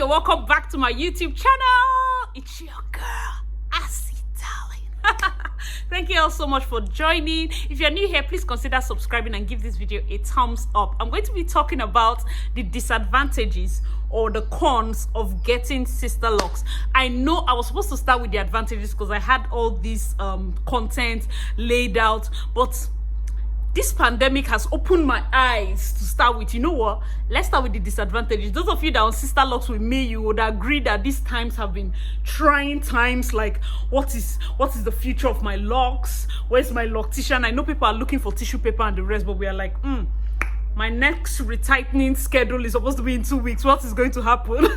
you're welcome back to my YouTube channel. It's your girl, AsyDarlyn. Thank you all so much for joining. If you're new here, please consider subscribing and give this video a thumbs up. I'm going to be talking about the disadvantages or the cons of getting sister locks. I know I was supposed to start with the advantages because I had all this content laid out, but this pandemic has opened my eyes to start with. You know what? Let's start with the disadvantages. Those of you that are on sister locks with me, you would agree that these times have been trying times. Like, what is the future of my locks? Where's my loctician? I know people are looking for tissue paper and the rest, but we are like, my next retightening schedule is supposed to be in 2 weeks. What is going to happen?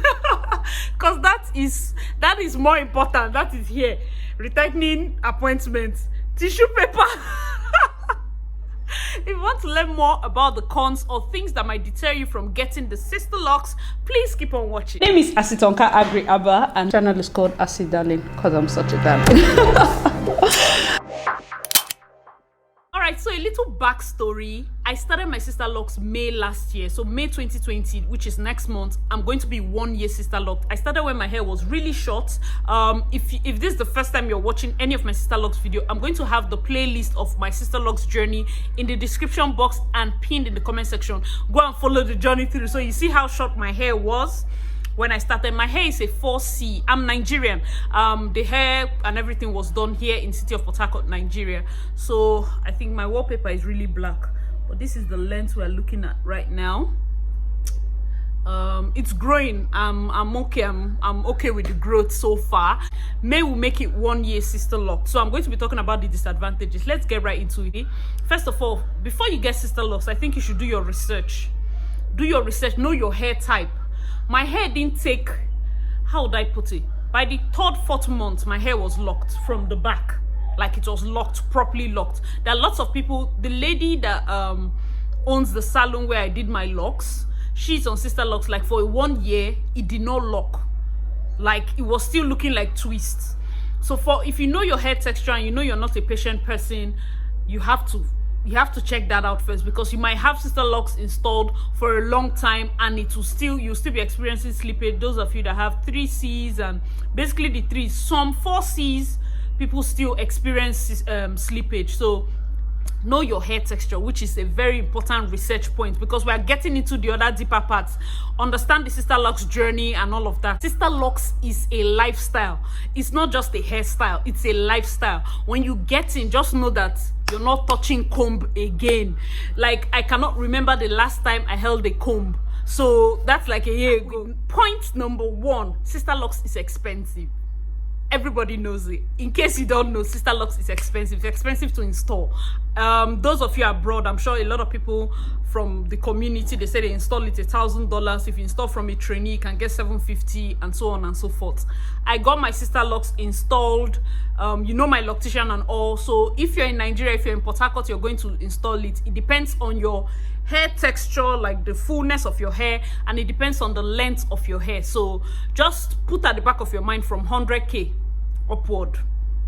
Because that is more important. That is here. Retightening appointment, tissue paper. If you want to learn more about the cons or things that might deter you from getting the sister locks, please keep on watching. My name is Asitonka Aggrey-Abah and the channel is called AsyDarlyn because I'm such a darling. Alright, so a little backstory. I started my sister locks May last year, so May 2020, which is next month. I'm going to be 1 year sister locked. I started when my hair was really short. If this is the first time you're watching any of my sister locks video, I'm going to have the playlist of my sister locks journey in the description box and pinned in the comment section. Go and follow the journey through so you see how short my hair was when I started. My hair is a 4C. I'm Nigerian. The hair and everything was done here in city of Port Harcourt, Nigeria. So I think my wallpaper is really black, but this is the length we're looking at right now. It's growing. I'm okay. I'm okay with the growth so far. May will make it 1 year sister lock. So I'm going to be talking about the disadvantages. Let's get right into it. First of all, before you get sister locks, I think you should do your research. Do your research. Know your hair type. My hair didn't take, how would I put it? By the 3rd, 4th month, my hair was locked from the back. Like it was locked, properly locked. There are lots of people. The lady that owns the salon where I did my locks, she's on sister locks. Like for 1 year, it did not lock. Like it was still looking like twists. So if you know your hair texture and you know you're not a patient person, you have to check that out first, because you might have sister locks installed for a long time and you'll still be experiencing slippage. Those of you that have 3Cs and basically the 3s, some 4Cs, people still experience slippage. So know your hair texture, which is a very important research point, because we are getting into the other deeper parts. Understand the sister locks journey and all of that. Sister locks is a lifestyle. It's not just a hairstyle, it's a lifestyle. When you get in, just know that you're not touching comb again. Like, I cannot remember the last time I held a comb, so that's like a year ago. Point number 1, sister locks is expensive. Everybody knows it. In case you don't know, sister locks is expensive. It's expensive to install. Those of you abroad, I'm sure a lot of people from the community, they say they install it $1,000. If you install from a trainee, you can get $750 and so on and so forth. I got my sister locks installed. You know my loctician and all. So if you're in Nigeria, if you're in Port Harcourt, you're going to install it. It depends on your hair texture, like the fullness of your hair, and it depends on the length of your hair. So just put at the back of your mind from 100K upward.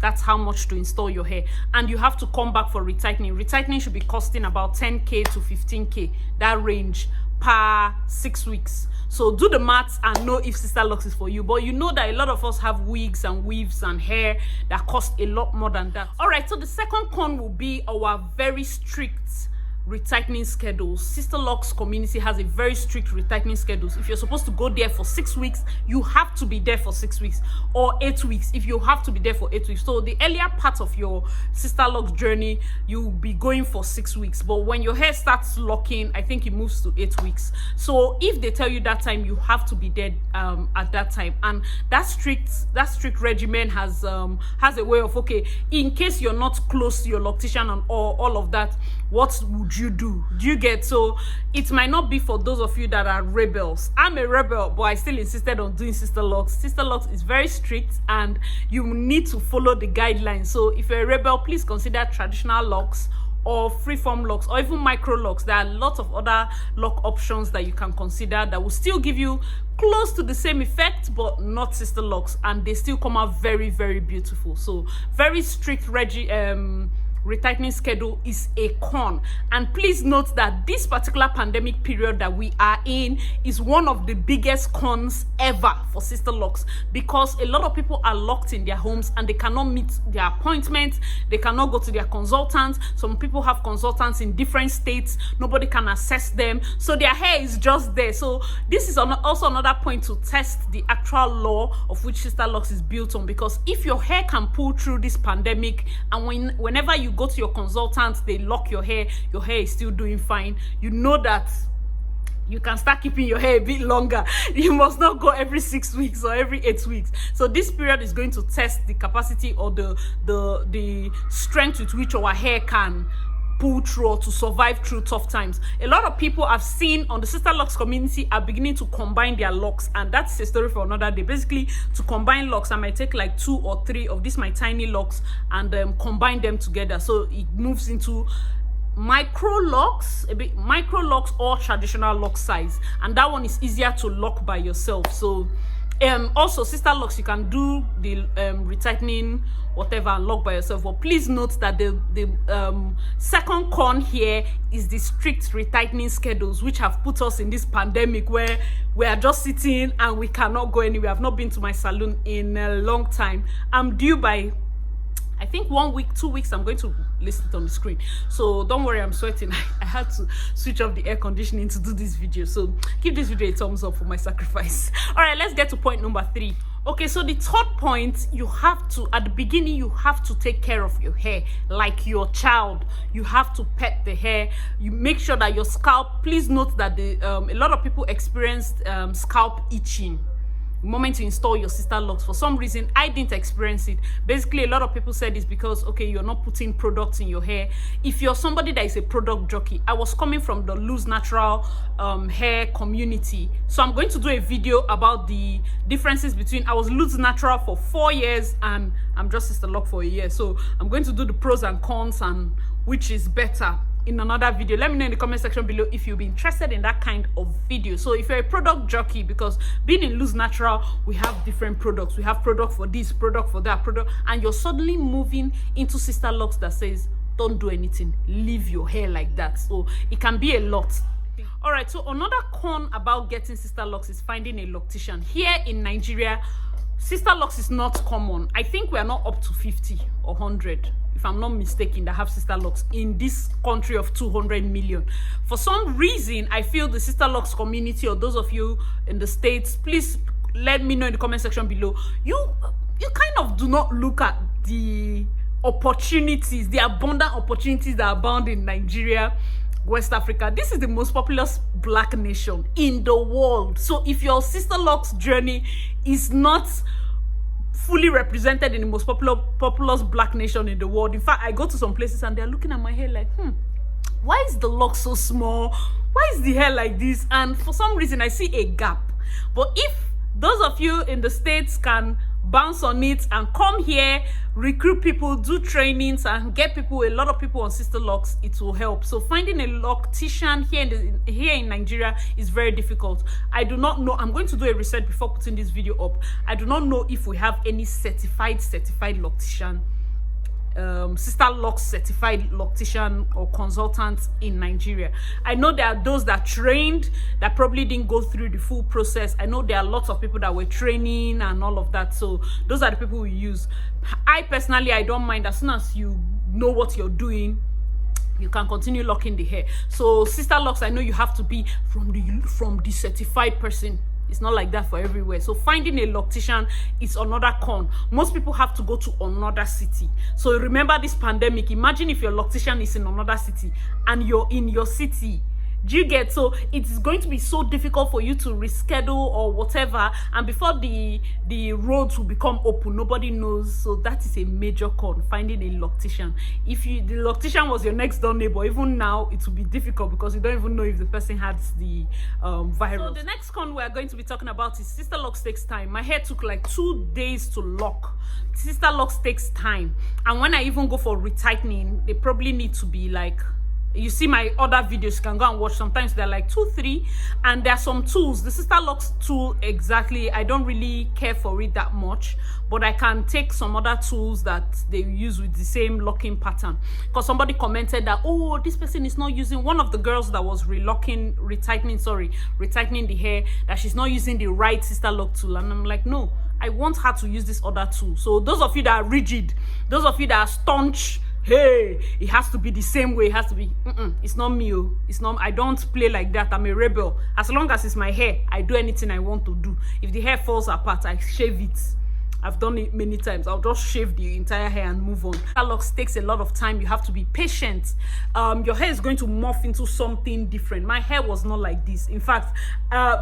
That's how much to install your hair, and you have to come back for retightening. Retightening should be costing about 10K to 15K, that range, per 6 weeks. So do the maths and know if sister locks is for you. But you know that a lot of us have wigs and weaves and hair that cost a lot more than that. All right, so the second con will be our very strict retightening schedules. Sister locks community has a very strict retightening schedules. If you're supposed to go there for 6 weeks, you have to be there for 6 weeks, or 8 weeks if you have to be there for 8 weeks. So the earlier part of your sister locks journey, you'll be going for 6 weeks, but when your hair starts locking, I think it moves to 8 weeks. So if they tell you that time, you have to be there at that time. And that strict regimen has a way of, okay, in case you're not close to your loctician and all of that, what would you do? Do you get? So it might not be for those of you that are rebels. I'm a rebel, but I still insisted on doing sister locks. Sister locks is very strict and you need to follow the guidelines. So if you're a rebel, please consider traditional locks or freeform locks or even micro locks. There are lots of other lock options that you can consider that will still give you close to the same effect, but not sister locks, and they still come out very, very beautiful. So very strict retightening schedule is a con. And please note that this particular pandemic period that we are in is one of the biggest cons ever for Sisterlocks, because a lot of people are locked in their homes and they cannot meet their appointments, they cannot go to their consultants. Some people have consultants in different states, nobody can access them, so their hair is just there. So this is also another point to test the actual law of which Sisterlocks is built on, because if your hair can pull through this pandemic and whenever you go to your consultant they lock your hair is still doing fine, you know that you can start keeping your hair a bit longer. You must not go every 6 weeks or every 8 weeks. So this period is going to test the capacity or the strength with which our hair can pull through or to survive through tough times. A lot of people I've seen on the Sisterlocks community are beginning to combine their locks, and that's a story for another day. Basically, to combine locks, I might take like 2 or 3 of these my tiny locks and combine them together, so it moves into micro locks or traditional lock size, and that one is easier to lock by yourself. So also Sisterlocks, you can do the retightening whatever and lock by yourself, but please note that the second con here is the strict retightening schedules, which have put us in this pandemic where we are just sitting and we cannot go anywhere. I've not been to my salon in a long time. I'm due by I think 1 week, 2 weeks. I'm going to list it on the screen, so don't worry, I'm sweating. I had to switch off the air conditioning to do this video, so give this video a thumbs up for my sacrifice. All right, let's get to point number 3. Okay, so the third point, you have to, at the beginning, you have to take care of your hair like your child. You have to pet the hair. You make sure that your scalp, please note that a lot of people experienced scalp itching the moment you install your Sisterlocks. For some reason, I didn't experience it. Basically, a lot of people said it's because, okay, you're not putting products in your hair. If you're somebody that is a product jockey, I was coming from the loose natural hair community, so I'm going to do a video about the differences between, I was loose natural for 4 years and I'm just Sisterlock for a year. So I'm going to do the pros and cons and which is better in another video. Let me know in the comment section below if you'll be interested in that kind of video. So if you're a product jockey, because being in loose natural, we have different products. We have product for this, product for that, product, and you're suddenly moving into Sisterlocks that says don't do anything, leave your hair like that. So it can be a lot. All right, so another con about getting Sisterlocks is finding a loctician. Here in Nigeria, Sisterlocks is not common. I think we are not up to 50 or 100, if I'm not mistaken, that have Sisterlocks in this country of 200 million. For some reason, I feel the Sisterlocks community, or those of you in the States, please let me know in the comment section below. You kind of do not look at the opportunities, the abundant opportunities that abound in Nigeria, West Africa. This is the most populous black nation in the world. So if your Sisterlocks journey is not fully represented in the most populous black nation in the world, in fact, I go to some places and they're looking at my hair like, why is the lock so small? Why is the hair like this? And for some reason, I see a gap. But if those of you in the States can bounce on it and come here, recruit people, do trainings, and get people, a lot of people on Sisterlocks, it will help. So finding a loctician here in Nigeria is very difficult. I do not know. I'm going to do a research before putting this video up. I do not know if we have any certified loctician, Sisterlocks certified loctician or consultant in Nigeria. I know there are those that trained that probably didn't go through the full process. I know there are lots of people that were training and all of that, so those are the people we use. I personally, I don't mind. As soon as you know what you're doing, you can continue locking the hair. So Sisterlocks, I know you have to be from the certified person. It's not like that for everywhere. So finding a loctician is another con. Most people have to go to another city. So remember this pandemic. Imagine if your loctician is in another city and you're in your city. Do you get? So it's going to be so difficult for you to reschedule or whatever, and before the roads will become open, nobody knows. So that is a major con, finding a loctician. If the loctician was your next door neighbor, even now it will be difficult because you don't even know if the person has the virus. So the next con we are going to be talking about is Sisterlocks takes time. My hair took like 2 days to lock. Sisterlocks takes time, and when I even go for retightening, they probably need to be like You see my other videos, you can go and watch. Sometimes they're like 2, 3, and there are some tools. The Sisterlocks tool, exactly, I don't really care for it that much, but I can take some other tools that they use with the same locking pattern. Because somebody commented that, oh, this person is not using, one of the girls that was retightening the hair, that she's not using the right Sisterlock tool. And I'm like, no, I want her to use this other tool. So those of you that are rigid, those of you that are staunch, hey, it has to be the same way, it has to be, it's not me, it's not, I don't play like that, I'm a rebel. As long as it's my hair, I do anything I want to do. If the hair falls apart, I shave it. I've done it many times. I'll just shave the entire hair and move on. Sisterlocks takes a lot of time. You have to be patient. Your hair is going to morph into something different. My hair was not like this. In fact,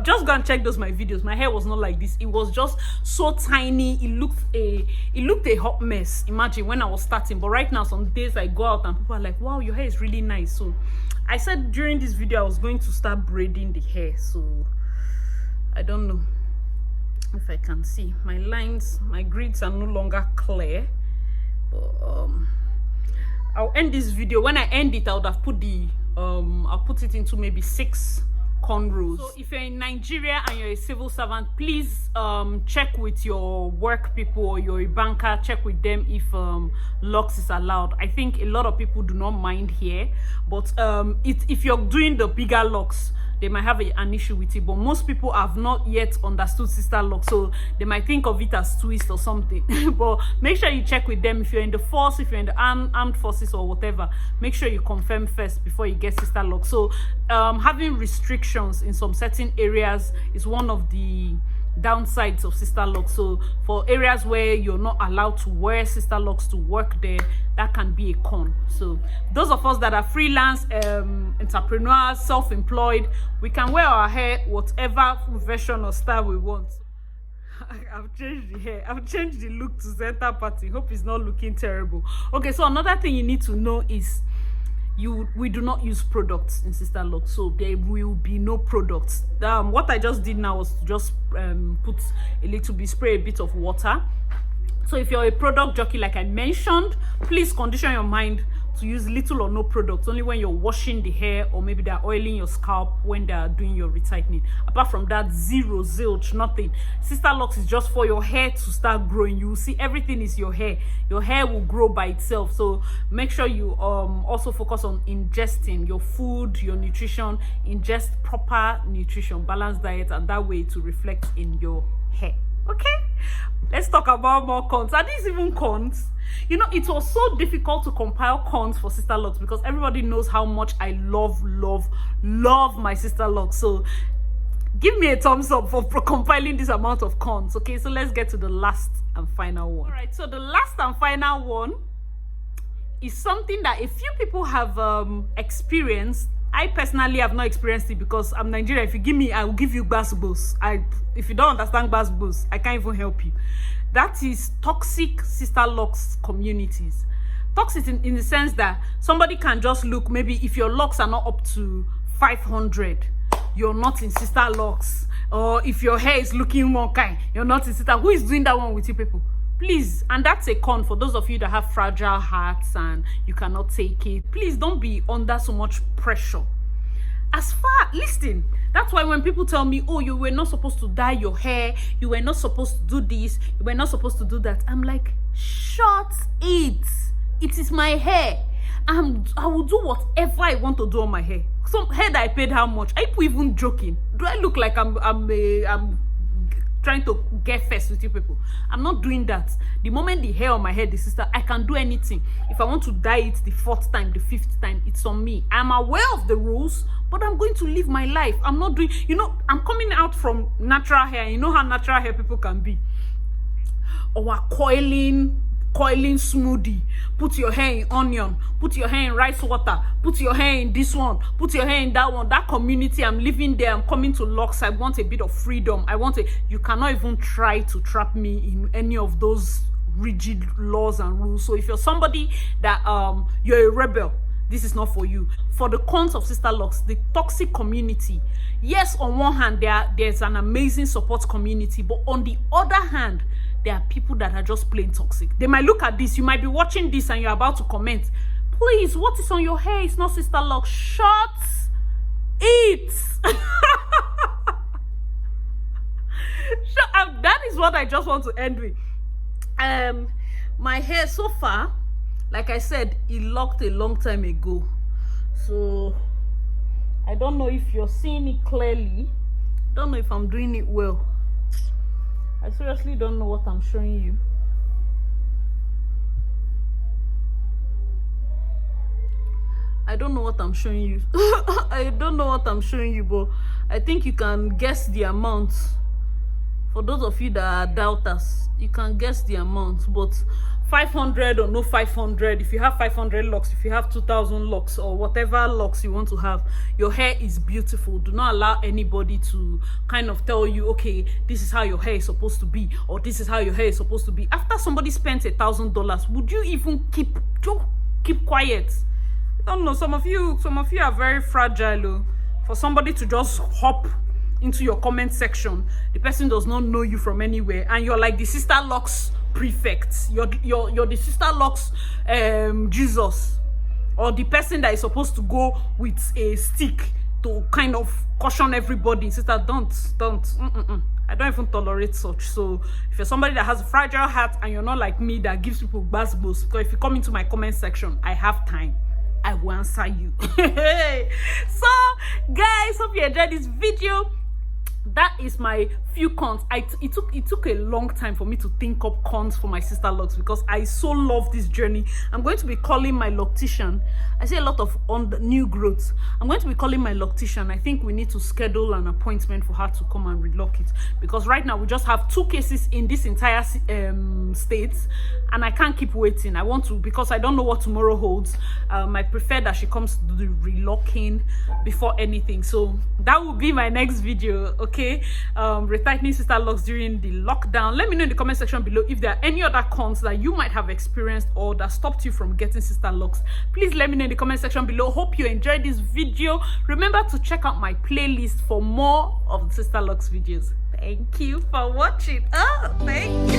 just go and check my videos. My hair was not like this. It was just so tiny. It looked a hot mess. Imagine when I was starting. But right now, some days I go out and people are like, wow, your hair is really nice. So I said during this video I was going to start braiding the hair. So I don't know if I can see my lines, my grids are no longer clear, but I'll end this video. When I end it, I would have put the I'll put it into maybe 6 cornrows. So if you're in Nigeria and you're a civil servant, please check with your work people, or you're a banker, check with them if locks is allowed. I think a lot of people do not mind here, but if you're doing the bigger locks, they might have an issue with it. But most people have not yet understood Sisterlocks, so they might think of it as twist or something. But make sure you check with them. If you're in the force, if you're in the armed forces or whatever, make sure you confirm first before you get Sisterlocks. So having restrictions in some certain areas is one of the downsides of Sisterlocks. So for areas where you're not allowed to wear Sisterlocks to work there, that can be a con. So those of us that are freelance entrepreneurs, self-employed, we can wear our hair whatever version or style we want. I've changed the hair, I've changed the look to center party. Hope it's not looking terrible. Okay, so another thing you need to know is we do not use products in Sisterlocks, so there will be no products. What I just did now was to just put a little bit, spray a bit of water. So if you're a product jockey, like I mentioned, please condition your mind to use little or no products, only when you're washing the hair, or maybe they're oiling your scalp when they're doing your retightening. Apart from that, zero, zilch, nothing. Sisterlocks is just for your hair to start growing. You will see everything is your hair. Your hair will grow by itself. So make sure you also focus on ingesting your food, your nutrition, ingest proper nutrition, balanced diet, and that way to reflect in your hair. Okay, let's talk about more cons. Are these even cons? You know, it was so difficult to compile cons for Sisterlocks because everybody knows how much I love my Sisterlocks. So give me a thumbs up for compiling this amount of cons. Okay, so let's get to the last and final one. All right, so the last and final one is something that a few people have experienced. I personally have not experienced it because I'm Nigerian. If you give me, I will give you basbos. If you don't understand basbos, I can't even help you. That is toxic Sisterlocks communities. Toxic in the sense that somebody can just look, maybe if your locks are not up to 500, you're not in Sisterlocks. Or if your hair is looking one kind, you're not in Sister. Who is doing that one with you people? Please, and that's a con for those of you that have fragile hearts and you cannot take it. Please don't be under so much pressure. Listen, that's why when people tell me, oh, you were not supposed to dye your hair, you were not supposed to do this, you were not supposed to do that, I'm like, shut it. It is my hair. I will do whatever I want to do on my hair. Some hair that I paid how much? Are you even joking? Do I look like I'm trying to get first with you people? I'm not doing that. The moment the hair on my head is sister, I can do anything. If I want to dye it the 4th time, the 5th time, it's on me. I'm aware of the rules, but I'm going to live my life. I'm not doing, you know, I'm coming out from natural hair. You know how natural hair people can be. Or coiling smoothie, put your hair in onion, put your hair in rice water, put your hair in this one, put your hair in that one. That community, I'm living there, I'm coming to locks. I want a bit of freedom. You cannot even try to trap me in any of those rigid laws and rules. So if you're somebody that you're a rebel, this is not for you. For the cons of Sisterlocks, the toxic community, yes, on one hand there's an amazing support community, but on the other hand, there are people that are just plain toxic. They might look at this, you might be watching this and you're about to comment, Please, what is on your hair? It's not sister lock. Shut it. That is what I just want to end with. My hair so far, like I said, it locked a long time ago, so I don't know if you're seeing it clearly. Don't know if I'm doing it well. I seriously don't know what I'm showing you. I don't know what I'm showing you. I don't know what I'm showing you, but I think you can guess the amount. For those of you that are doubters, you can guess the amount. But 500 or no 500, if you have 500 locks, if you have 2,000 locks, or whatever locks you want to have, your hair is beautiful. Do not allow anybody to kind of tell you, okay, this is how your hair is supposed to be, or this is how your hair is supposed to be. After somebody spent $1,000, would you even keep quiet? I don't know, some of you are very fragile. For somebody to just hop into your comment section, the person does not know you from anywhere, and you're like the sister locks prefect. You're the sister locks Jesus, or the person that is supposed to go with a stick to kind of caution everybody. Sister, don't. I don't even tolerate such. So if you're somebody that has a fragile heart and you're not like me that gives people buzz, because if you come into my comment section, I have time, I will answer you. So guys, hope you enjoyed this video. That is my few cons. It took a long time for me to think up cons for my sister locks, because I so love this journey. I'm going to be calling my loctician. I see a lot of on the new growths. I'm going to be calling my loctician. I think we need to schedule an appointment for her to come and relock it, because right now we just have 2 cases in this entire state, and I can't keep waiting. I want to, because I don't know what tomorrow holds. I prefer that she comes to do the relocking before anything. So that will be my next video. Okay, retightening sister locks during the lockdown. Let me know in the comment section below if there are any other cons that you might have experienced or that stopped you from getting sister locks. Please let me know in the comment section below. Hope you enjoyed this video. Remember to check out my playlist for more of the sister locks videos. Thank you for watching. Oh, thank you.